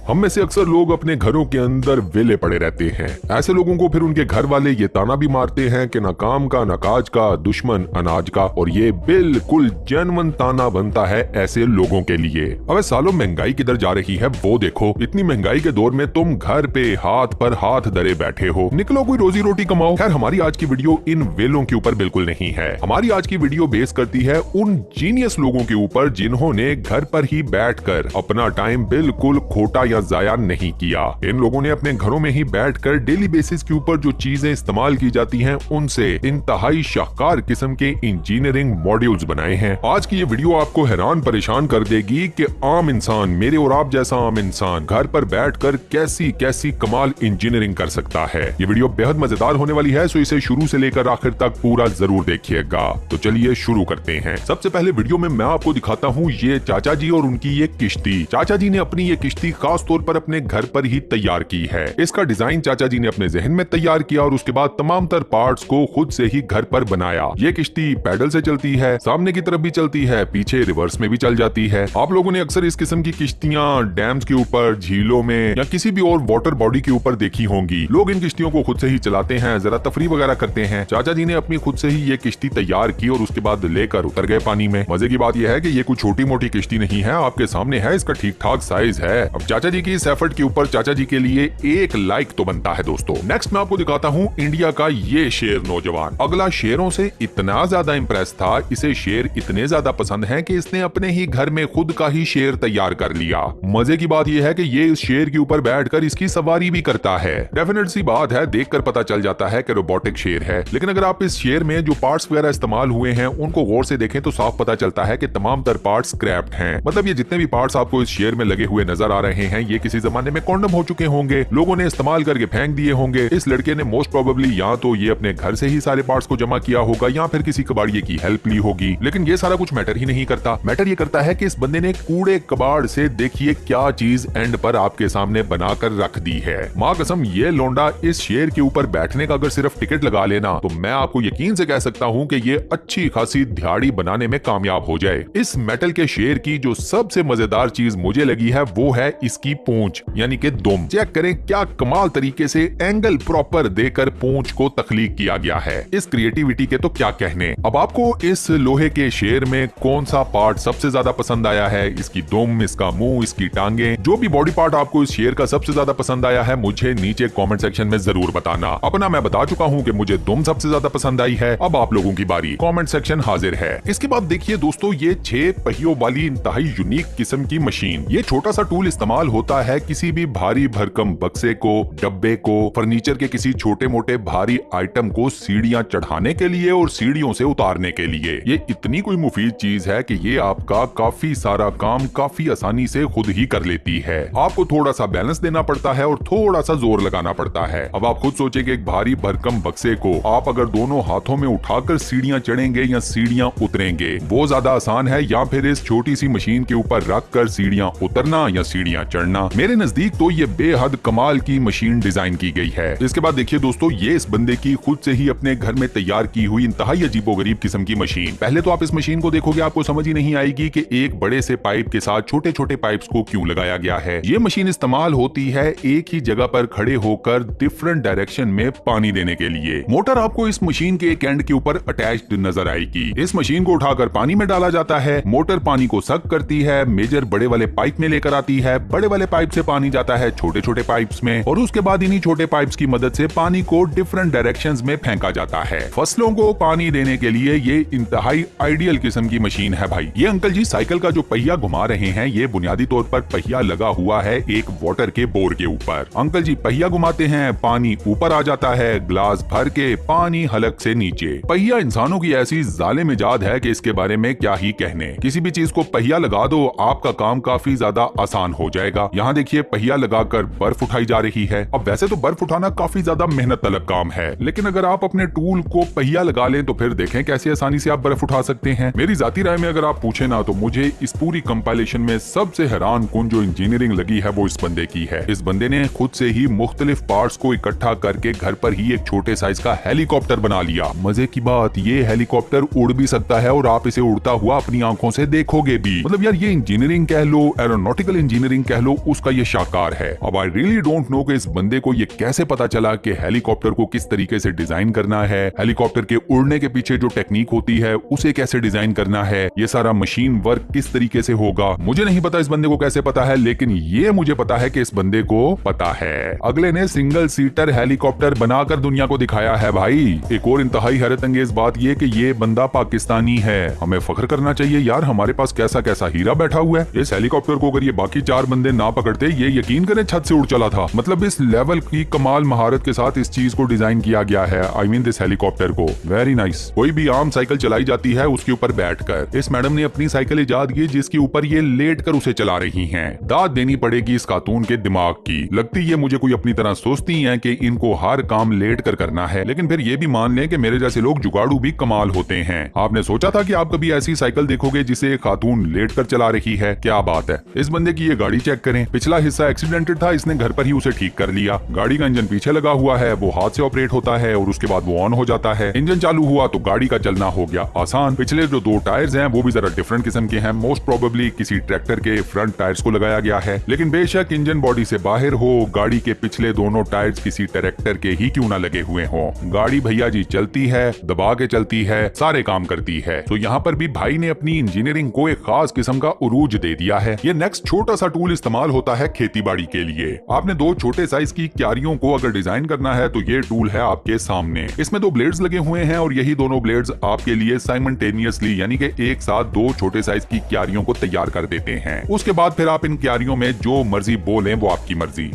हम में से अक्सर लोग अपने घरों के अंदर वेले पड़े रहते हैं। ऐसे लोगों को फिर उनके घर वाले ये ताना भी मारते हैं कि ना काम का, ना काज का, दुश्मन अनाज का। और ये बिल्कुल जेन्युइन ताना बनता है ऐसे लोगों के लिए। अब सालों महंगाई किधर जा रही है वो देखो। इतनी महंगाई के दौर में तुम घर पे हाथ पर हाथ धरे बैठे हो। निकलो कोई रोजी रोटी कमाओ। खैर, हमारी आज की वीडियो इन वेलों के ऊपर बिल्कुल नहीं है। हमारी आज की वीडियो बेस करती है उन जीनियस लोगों के ऊपर जिन्होंने घर पर ही बैठकर अपना टाइम बिल्कुल खोटा या जाया नहीं किया। इन लोगों ने अपने घरों में ही बैठकर डेली बेसिस के ऊपर जो चीजें इस्तेमाल की जाती हैं उनसे इंतहाई शाहकार किस्म के इंजीनियरिंग मॉड्यूल्स बनाए हैं। आज की ये वीडियो आपको हैरान परेशान कर देगी कि आम इंसान, मेरे और आप जैसा आम इंसान घर पर बैठकर कैसी कैसी कमाल इंजीनियरिंग कर सकता है। ये वीडियो बेहद मजेदार होने वाली है, सो इसे शुरू से लेकर आखिर तक पूरा जरूर देखिएगा। तो चलिए शुरू करते हैं। सबसे पहले वीडियो में मैं आपको दिखाता हूँ ये चाचा जी और उनकी ये किश्ती। चाचा जी ने अपनी ये किश्ती खास तौर पर अपने घर पर ही तैयार की है। इसका डिजाइन चाचा जी ने अपने जहन में तैयार किया और उसके बाद तमाम तर पार्ट्स को खुद से ही घर पर बनाया। ये किश्ती पैडल से चलती है, सामने की तरफ भी चलती है, पीछे रिवर्स में भी चल जाती है। आप लोगों ने अक्सर इस किस्म की किश्तियां डैम्स के ऊपर, झीलों में या किसी भी और वाटर बॉडी के ऊपर देखी होंगी। लोग इन किश्तियों को खुद से ही चलाते हैं, जरा तफरी वगैरह करते हैं। चाचा जी ने अपनी खुद से ही ये किश्ती तैयार की और उसके बाद लेकर उतर गए पानी में। मजे की बात यह है कि ये कोई छोटी मोटी किश्ती नहीं है, आपके सामने है, इसका ठीक ठाक साइज है। अब चाचा जी की इस एफर्ट के ऊपर चाचा जी के लिए एक लाइक तो बनता है दोस्तों। नेक्स्ट मैं आपको दिखाता हूँ इंडिया का ये शेर नौजवान। अगला शेरों से इतना ज्यादा इंप्रेस था, इसे शेर इतने ज्यादा पसंद हैं कि इसने अपने ही घर में खुद का ही शेर तैयार कर लिया। मजे की बात यह है कि ये इस शेर के ऊपर बैठकर इसकी सवारी भी करता है। डेफिनेट सी बात है, देखकर पता चल जाता है कि रोबोटिक शेर है, लेकिन अगर आप इस शेर में जो पार्ट्स वगैरह इस्तेमाल हुए हैं उनको गौर से देखें तो साफ पता चलता है कि तमाम तर पार्ट्स स्क्रैप्ड हैं। मतलब ये जितने भी पार्ट्स आपको इस शेर में लगे हुए नजर आ रहे हैं ये किसी जमाने में कॉन्डम हो चुके होंगे, लोगों ने इस्तेमाल करके फेंक दिए होंगे। इस लड़के ने मोस्ट प्रोबेबली या तो ये अपने घर से ही सारे पार्ट्स को जमा किया होगा या फिर किसी कबाड़िए की हेल्प ली होगी। लेकिन ये सारा कुछ मैटर ही नहीं करता। मैटर ये करता है कि इस बंदे ने कूड़े कबाड़ से देखिए क्या चीज एंड पर आपके सामने बनाकर रख दी है। माँ कसम, ये लोंडा इस शेर के ऊपर बैठने का अगर सिर्फ टिकट लगा लेना तो मैं आपको यकीन से कह सकता हूँ कि ये अच्छी खासी दिहाड़ी बनाने में कामयाब हो जाए। इस मेटल के शेर की जो सबसे मजेदार चीज मुझे लगी है वो है इसकी पूंछ, यानी कि दुम। चेक करें क्या कमाल तरीके से एंगल प्रॉपर देकर पूंछ को तख्लीक किया गया है। इस क्रिएटिविटी के तो क्या कहने। अब आपको इस लोहे के शेर में कौन सा पार्ट सबसे ज्यादा पसंद आया है? इसकी दुम, इसका मुंह, इसकी टांगे, जो भी बॉडी पार्ट आपको इस शेर का सबसे ज्यादा पसंद आया है मुझे नीचे कमेंट सेक्शन में जरूर बताना। अपना मैं बता चुका हूँ कि मुझे दुम सबसे ज्यादा पसंद आई है। अब आप लोगों की बारी, कमेंट सेक्शन हाजिर है। इसके बाद देखिए दोस्तों ये 6 पहियों वाली इंतहाई यूनिक किस्म की मशीन। ये छोटा सा टूल इस्तेमाल होता है किसी भी भारी भरकम बक्से को, डब्बे को, फर्नीचर के किसी छोटे मोटे भारी आइटम को सीढ़ियां चढ़ाने के लिए और सीढ़ियों से उतारने के लिए। ये इतनी कोई मुफीद चीज है कि ये आपका काफी सारा काम काफी आसानी से खुद ही कर लेती है। आपको थोड़ा सा बैलेंस देना पड़ता है और थोड़ा सा जोर लगाना पड़ता है। अब आप खुद सोचें कि एक भारी भरकम बक्से को आप अगर दोनों हाथों में उठाकर सीढ़ियां चढ़ेंगे या सीढ़ियां उतरेंगे, वो ज्यादा आसान है या फिर इस छोटी सी मशीन के ऊपर रख कर सीढ़ियां उतरना या सीढ़ियां चढ़ना? मेरे नजदीक तो ये बेहद कमाल की मशीन डिजाइन की गई है। इसके बाद देखिए दोस्तों ये इस बंदे की खुद से ही अपने घर में तैयार की हुई इंतहाई अजीबोगरीब किस्म की मशीन। पहले तो आप इस मशीन को देखोगे आपको समझ ही नहीं आएगी कि एक बड़े से पाइप के साथ छोटे छोटे पाइप्स को क्यों लगाया गया है। ये मशीन इस्तेमाल होती है एक ही जगह पर खड़े होकर डिफरेंट डायरेक्शन में पानी देने के लिए। मोटर आपको इस मशीन के एक एंड के ऊपर अटैच्ड नजर आएगी। इस मशीन को उठाकर पानी में डाला जाता है, मोटर पानी को सक करती है, मेजर बड़े वाले पाइप में लेकर आती है, बड़े वाले पाइप से पानी जाता है छोटे छोटे पाइप्स में और उसके बाद इन्हीं छोटे पाइप्स की मदद से पानी को डिफरेंट डायरेक्शंस में फेंका जाता है। फसलों को पानी देने के लिए ये इंतहाई आइडियल किस्म की मशीन है भाई। ये अंकल जी साइकिल का जो पहिया घुमा रहे हैं ये बुनियादी तौर पर पहिया लगा हुआ है एक वाटर के बोर के ऊपर। अंकल जी पहिया घुमाते हैं, पानी ऊपर आ जाता है, ग्लास भर के पानी हलक से नीचे। पहिया इंसानों की ऐसी जालिम इजाद है कि इसके बारे में क्या ही कहने। किसी भी चीज को पहिया लगा दो आपका काम काफी ज्यादा आसान हो जाएगा। यहाँ देखिए पहिया लगाकर बर्फ उठाई जा रही है। अब वैसे तो बर्फ उठाना काफी ज्यादा मेहनत तलब काम है, लेकिन अगर आप अपने टूल को पहिया लगा लें तो फिर देखें कैसे आसानी से आप बर्फ उठा सकते हैं। मेरी जाती राय में अगर आप पूछे ना तो मुझे इस पूरी कंपाइलेशन में सबसे हैरान कुन जो इंजीनियरिंग लगी है वो इस बंदे की है। इस बंदे ने खुद से ही मुख्तलिफ पार्ट्स को इकट्ठा करके घर पर ही एक छोटे साइज का हेलीकॉप्टर बना लिया। मजे की बात ये हेलीकॉप्टर उड़ भी सकता है और आप इसे उड़ता हुआ अपनी आंखों से देखोगे भी। मतलब यार ये इंजीनियरिंग कह लो, एरोनॉटिकल इंजीनियरिंग कह लो, उसका ये शाकार है। अब आई रियली डोंट नो कि इस बंदे को ये कैसे पता चला कि हेलीकॉप्टर को किस तरीके से डिजाइन करना है, हेलीकॉप्टर के उड़ने के पीछे जो टेक्निक होती है उसे कैसे डिजाइन करना है, ये सारा मशीन वर्क किस तरीके से होगा। मुझे नहीं पता इस बंदे को कैसे पता है, लेकिन ये मुझे पता है कि इस बंदे को पता है। अगले ने सिंगल सीटर हेलीकॉप्टर बनाकर दुनिया को दिखाया है भाई। एक और इंतहाई हैरत अंगेज बात ये कि ये बंदा पाकिस्तानी है। हमें फख्र करना चाहिए यार, हमारे पास कैसा कैसा हीरा बैठा हुआ है। इस हेलीकॉप्टर को अगर ये बाकी 4 बंदे ना पकड़ते, ये यकीन करें छत से उड़ चला था। मतलब इस लेवल की कमाल महारत के साथ इस चीज को डिजाइन किया गया है। आई मीन दिस हेलीकॉप्टर को। Very nice. कोई भी आम साइकिल चलाई जाती है उसके ऊपर बैठकर, इस मैडम ने अपनी साइकिल इजाद की जिसके ऊपर ये लेट कर उसे चला रही हैं। दाद देनी पड़ेगी इस खातून के दिमाग की। लगती ये मुझे कोई अपनी तरह सोचती हैं कि इनको हर काम लेट कर करना है, लेकिन फिर ये भी मान लें कि मेरे जैसे लोग जुगाड़ू भी कमाल होते हैं। आपने सोचा था कि आप कभी ऐसी साइकिल देखोगे जिसे एक खातून लेट कर चला रही है? क्या बात है। इस बंदे की ये गाड़ी चेक करें, पिछला हिस्सा एक्सीडेंटेड था, इसने घर पर ही उसे ठीक कर लिया। गाड़ी का इंजन पीछे लगा हुआ है, वो हाथ से ऑपरेट होता है और उसके बाद वो ऑन हो जाता है। इंजन चालू हुआ तो गाड़ी का चलना हो गया आसान। पिछले जो 2 टायर्स हैं वो भी जरा डिफरेंट किस्म के हैं, मोस्ट प्रोबेबली किसी ट्रैक्टर के फ्रंट टायर्स को लगाया गया है। लेकिन बेशक इंजन बॉडी से बाहर हो, गाड़ी के पिछले दोनों टायर्स किसी ट्रैक्टर के ही क्यों ना लगे हुए हों, गाड़ी भैया जी चलती है, दबा के चलती है, सारे काम करती है। तो यहाँ पर भी भाई ने अपनी इंजीनियरिंग को एक खास किस्म का उरूज दे दिया है। ये नेक्स्ट छोटा सा टूल इस्तेमाल होता है खेती बाड़ी के लिए। आपने 2 छोटे साइज की क्यारियों को अगर डिजाइन करना है तो ये टूल है आपके सामने। इसमें 2 ब्लेड्स लगे हुए हैं और यही दोनों ब्लेड्स आपके लिए साइमल्टेनियसली यानी कि एक साथ 2 छोटे साइज की क्यारियों को तैयार कर देते हैं। उसके बाद फिर आप इन क्यारियों में जो मर्जी बोलें वो आपकी मर्जी।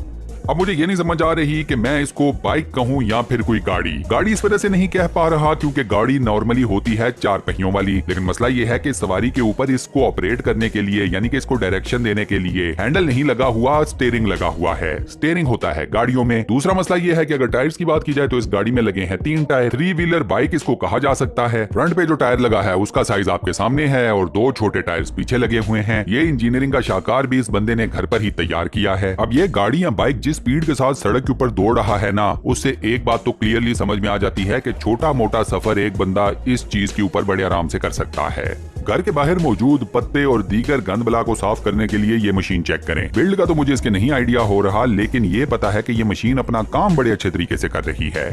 अब मुझे ये नहीं समझ आ रही कि मैं इसको बाइक कहूँ या फिर कोई गाड़ी। गाड़ी इस वजह से नहीं कह पा रहा क्योंकि गाड़ी नॉर्मली होती है 4 पहियों वाली, लेकिन मसला ये है कि सवारी के ऊपर इसको ऑपरेट करने के लिए यानी कि इसको डायरेक्शन देने के लिए हैंडल नहीं लगा हुआ, स्टीयरिंग लगा हुआ है। स्टीयरिंग होता है गाड़ियों में। दूसरा मसला ये है कि अगर टायर्स की बात की जाए तो इस गाड़ी में लगे हैं 3 टायर। 3 व्हीलर बाइक इसको कहा जा सकता है। फ्रंट पे जो टायर लगा है उसका साइज आपके सामने है और 2 छोटे टायर्स पीछे लगे हुए हैं। ये इंजीनियरिंग का शाकार भी इस बंदे ने घर पर ही तैयार किया है। अब ये गाड़ी या बाइक जिस स्पीड के साथ सड़क के ऊपर दौड़ रहा है ना, उससे एक बात तो क्लियरली समझ में आ जाती है कि छोटा मोटा सफर एक बंदा इस चीज के ऊपर बड़े आराम से कर सकता है। घर के बाहर मौजूद पत्ते और दीगर गंद बला को साफ करने के लिए ये मशीन चेक करें। बिल्ड का तो मुझे इसके नहीं आइडिया हो रहा, लेकिन ये पता है कि ये मशीन अपना काम बड़े अच्छे तरीके से कर रही है।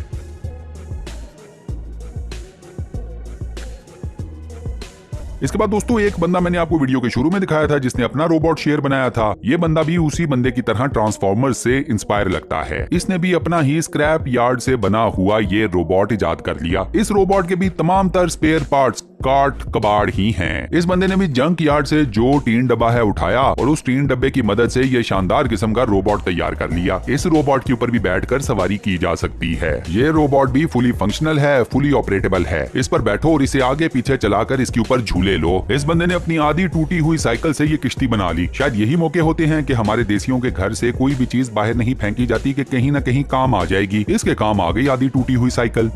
इसके बाद दोस्तों एक बंदा मैंने आपको वीडियो के शुरू में दिखाया था जिसने अपना रोबोट शेयर बनाया था। ये बंदा भी उसी बंदे की तरह ट्रांसफॉर्मर से इंस्पायर लगता है। इसने भी अपना ही स्क्रैप यार्ड से बना हुआ ये रोबोट इजाद कर लिया। इस रोबोट के भी तमाम तर स्पेयर पार्ट्स काट कबाड़ ही हैं। इस बंदे ने भी जंक यार्ड से जो टीन डब्बा है उठाया और उस टीन डब्बे की मदद से ये शानदार किस्म का रोबोट तैयार कर लिया। इस रोबोट के ऊपर भी बैठकर सवारी की जा सकती है। ये रोबोट भी फुली फंक्शनल है, फुली ऑपरेटेबल है। इस पर बैठो और इसे आगे पीछे चलाकर इसके ऊपर झूले लो। इस बंदे ने अपनी आधी टूटी हुई साइकिल से ये किश्ती बना ली। शायद यही मौके होते हैं कि हमारे देसियों के घर से कोई भी चीज बाहर नहीं फेंकी जाती कि कहीं ना कहीं काम आ जाएगी। इसके काम आ गई आधी टूटी हुई साइकिल।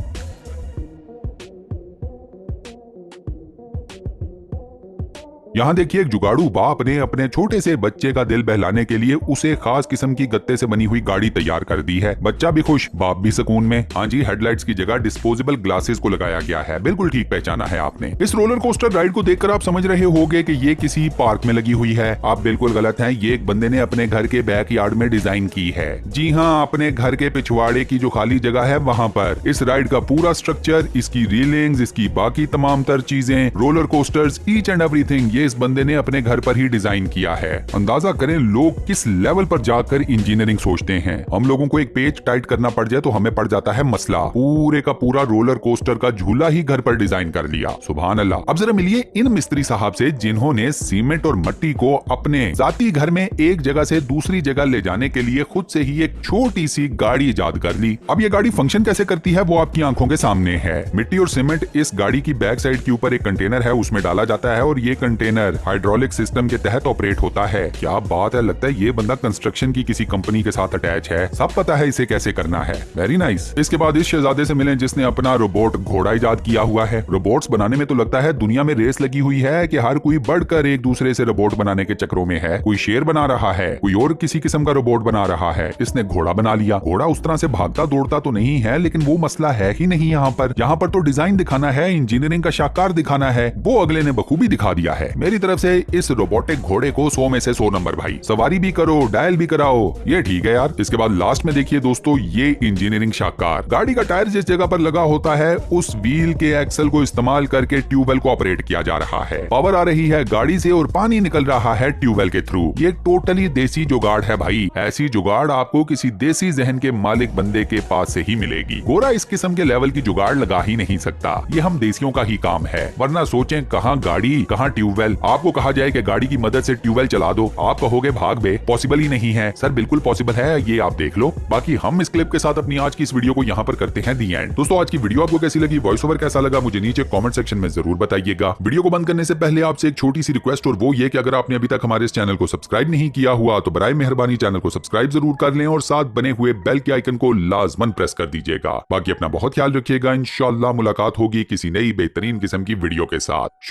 यहाँ देखिए एक जुगाड़ू बाप ने अपने छोटे से बच्चे का दिल बहलाने के लिए उसे खास किस्म की गत्ते से बनी हुई गाड़ी तैयार कर दी है। बच्चा भी खुश, बाप भी सुकून में। हाँ जी, हेडलाइट्स की जगह डिस्पोजेबल ग्लासेस को लगाया गया है। बिल्कुल ठीक पहचाना है आपने। इस रोलर कोस्टर राइड को देखकर आप समझ रहे होंगे कि ये किसी पार्क में लगी हुई है। आप बिल्कुल गलत हैं। ये एक बंदे ने अपने घर के बैक यार्ड में डिजाइन की है। जी हाँ, अपने घर के पिछवाड़े की जो खाली जगह है वहाँ पर। इस राइड का पूरा स्ट्रक्चर, इसकी रीलिंग्स, इसकी बाकी तमाम तर चीजें, roller coasters, each and everything इस बंदे ने अपने घर पर ही डिजाइन किया है। अंदाजा करें लोग किस लेवल पर जाकर इंजीनियरिंग सोचते हैं। हम लोगों को एक पेज टाइट करना पड़ जाए तो हमें पड़ जाता है मसला। पूरे का पूरा रोलर कोस्टर का झूला ही घर पर डिजाइन कर लिया। सुभान अल्लाह। अब जरा मिलिए इन मिस्त्री साहब से जिन्होंने सीमेंट और मिट्टी को अपने जाती घर में एक जगह से दूसरी जगह ले जाने के लिए खुद से ही एक छोटी सी गाड़ी इजाद कर ली। अब ये गाड़ी फंक्शन कैसे करती है वो आपकी आंखों के सामने है। मिट्टी और सीमेंट इस गाड़ी की बैक साइड के ऊपर एक कंटेनर है, उसमें डाला जाता है और ये कंटेनर हाइड्रोलिक सिस्टम के तहत ऑपरेट होता है। क्या बात है, लगता है ये बंदा कंस्ट्रक्शन की किसी कंपनी के साथ अटैच है। सब पता है इसे कैसे करना है। Very nice. इसके बाद इस शहजादे से मिलें जिसने अपना रोबोट घोड़ा इजाद किया हुआ है। रोबोट्स बनाने में तो लगता है दुनिया में रेस लगी हुई है कि हर कोई बढ़कर एक दूसरे से रोबोट बनाने के चक्रों में है। कोई शेर बना रहा है, कोई और किसी किस्म का रोबोट बना रहा है। इसने घोड़ा बना लिया। घोड़ा उस तरह से भागता दौड़ता तो नहीं है, लेकिन वो मसला है ही नहीं। यहाँ पर तो डिजाइन दिखाना है, इंजीनियरिंग का शाकार दिखाना है। वो अगले ने बखूबी दिखा दिया है। मेरी तरफ से इस रोबोटिक घोड़े को 100 में से 100 नंबर भाई। सवारी भी करो, डायल भी कराओ, ये ठीक है यार। इसके बाद लास्ट में देखिए दोस्तों, ये इंजीनियरिंग शाहकार। गाड़ी का टायर जिस जगह पर लगा होता है उस व्हील के एक्सल को इस्तेमाल करके ट्यूबवेल को ऑपरेट किया जा रहा है। पावर आ रही है गाड़ी से और पानी निकल रहा है ट्यूबवेल के थ्रू। ये टोटली देसी जुगाड़ है भाई। ऐसी जुगाड़ आपको किसी देसी जहन के मालिक बंदे के पास से ही मिलेगी। गोरा इस किस्म के लेवल की जुगाड़ लगा ही नहीं सकता। ये हम देसियों का ही काम है। वरना सोचें कहाँ गाड़ी कहाँ ट्यूबवेल। आपको कहा जाए कि गाड़ी की मदद से ट्यूबवेल चला दो, आप कहोगे भाग बे, पॉसिबल ही नहीं है। सर बिल्कुल पॉसिबल है, ये आप देख लो। बाकी हम इस क्लिप के साथ अपनी आज की इस वीडियो को यहाँ पर करते हैं दी एंड। दोस्तों आज की वीडियो आपको कैसी लगी, वॉइस ओवर कैसा लगा, मुझे नीचे कमेंट सेक्शन में जरूर बताइएगा। वीडियो को बंद करने से पहले आपसे एक छोटी सी रिक्वेस्ट, और वो ये कि अगर आपने अभी तक हमारे इस चैनल को सब्सक्राइब नहीं किया हुआ तो बराए मेहरबानी चैनल को सब्सक्राइब जरूर कर लें और साथ बने हुए बेल के आइकन को लाजमन प्रेस कर दीजिएगा। बाकी अपना बहुत ख्याल रखिएगा। इंशाअल्लाह मुलाकात होगी किसी नई बेहतरीन किस्म की वीडियो के साथ। शुक्रिया।